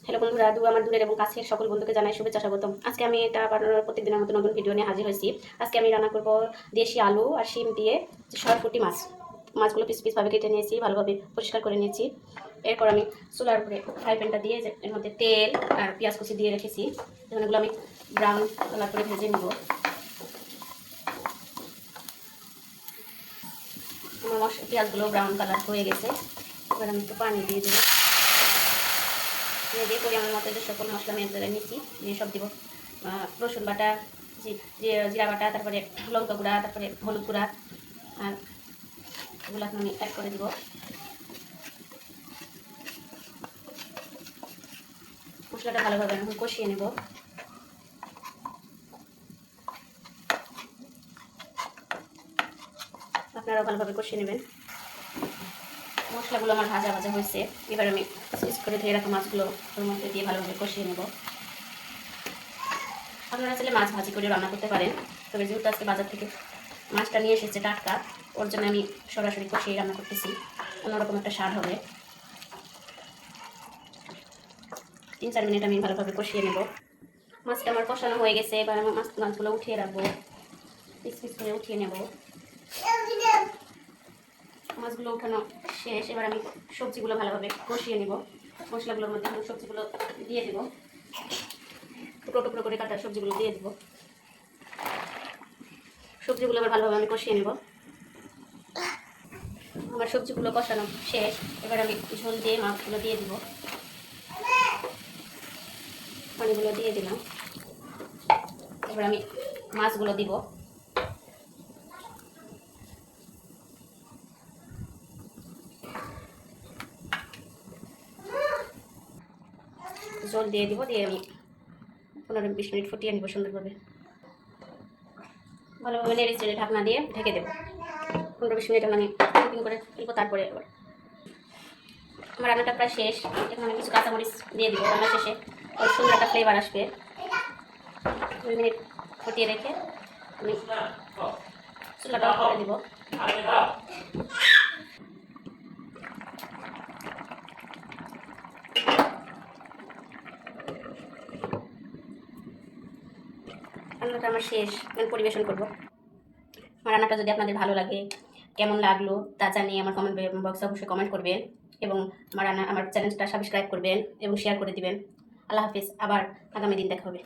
Hello বন্ধুরা, আমার দূরের এবং কাছের সকল বন্ধুকে জানাই শুভেচ্ছা স্বাগতম। আজকে আমি এটা আবার প্রত্যেকদিনের মতো নতুন ভিডিও নিয়ে হাজির হয়েছি। আজকে আমি রান্না করব দেশি আলু আর শিম দিয়ে সরপুঁটি মাছ। মাছগুলো পিস পিসভাবে কেটে নিয়েছি, ভালোভাবে পরিষ্কার করে নিয়েছি। এরপর আমি চুলার উপরে ফ্রাই প্যানটা দিয়ে এর মধ্যে তেল আর পেঁয়াজ কুচি দিয়ে রেখেছি। এখন এগুলো আমি ব্রাউন কালার করে ভেজে নেব। আমার পেঁয়াজগুলো ব্রাউন কালার হয়ে গেছে। এবার আমি একটু পানি দিয়ে দেবো। দিয়ে পরিমাণ মতো যে সকল মশলা আমি এক জায়গায় নিচ্ছি, দিয়ে সব দিব। রসুন বাটা, জিরা বাটা, তারপরে লঙ্কা গুঁড়া, তারপরে হলুদ গুঁড়া, আর এগুলো এখন আমি অ্যাড করে দিব। মশলাটা ভালোভাবে এখন কষিয়ে নেব। আপনারাও ভালোভাবে কষিয়ে নেবেন। মশলাগুলো আমার ভাজা ভাজা হয়েছে। এবার আমি পিস করে ধুয়ে রাখা মাছগুলো ওর মধ্যে দিয়ে ভালোভাবে কষিয়ে নেব। আপনারা চাইলে মাছ ভাজি করে রান্না করতে পারেন, তবে যেহেতু আজকে বাজার থেকে মাছটা নিয়ে এসেছে টাটকা, ওর জন্য আমি সরাসরি কষিয়ে রান্না করতেছি। অন্যরকম একটা স্বাদ হবে। 3-4 মিনিট আমি ভালোভাবে কষিয়ে নেব। মাছটা আমার কষানো হয়ে গেছে। এবার আমি মাছগুলো উঠিয়ে রাখবো, পিস পিস করে উঠিয়ে নেব। মাছগুলো উঠানো শেষ। এবার আমি সবজিগুলো ভালোভাবে কষিয়ে নেব। মশলাগুলোর মধ্যে আমি সবজিগুলো দিয়ে দেবো। টুকরো টুকরো করে কাটা সবজিগুলো দিয়ে দেবো। সবজিগুলো আবার ভালোভাবে আমি কষিয়ে নেব। আমার সবজিগুলো কষানো শেষ। এবার আমি ঝোল দিয়ে মাছগুলো দিয়ে দিব। পানিগুলো দিয়ে দিলাম। এবার আমি মাছগুলো দিব। জল দিয়ে দিব, দিয়ে আমি 15-20 মিনিট ফুটিয়ে নিব সুন্দরভাবে। ভালোভাবে নেড়ে চেড়ে ঢাকনা দিয়ে ঢেকে দেবো। 15-20 মিনিট আমি কুকিং করে ফেলবো। তারপরে এবার আমার রান্নাটা প্রায় শেষ। এখন আমি কিছু কাঁচামরিচ দিয়ে দিব রান্না শেষে, ওর সুন্দর একটা ফ্লেভার আসবে। 2 মিনিট ফুটিয়ে রেখে আমি চুলাটা অফ করে দিব। রান্নাটা আমার শেষ, আমি পরিবেশন করব। আমার রান্নাটা যদি আপনাদের ভালো লাগে, কেমন লাগলো তা জানিয়ে আমার কমেন্ট বক্সে অবশ্যই কমেন্ট করবেন, এবং আমার চ্যানেলটা সাবস্ক্রাইব করবেন এবং শেয়ার করে দিবেন। আল্লাহ হাফিজ। আবার আগামী দিন দেখা হবে।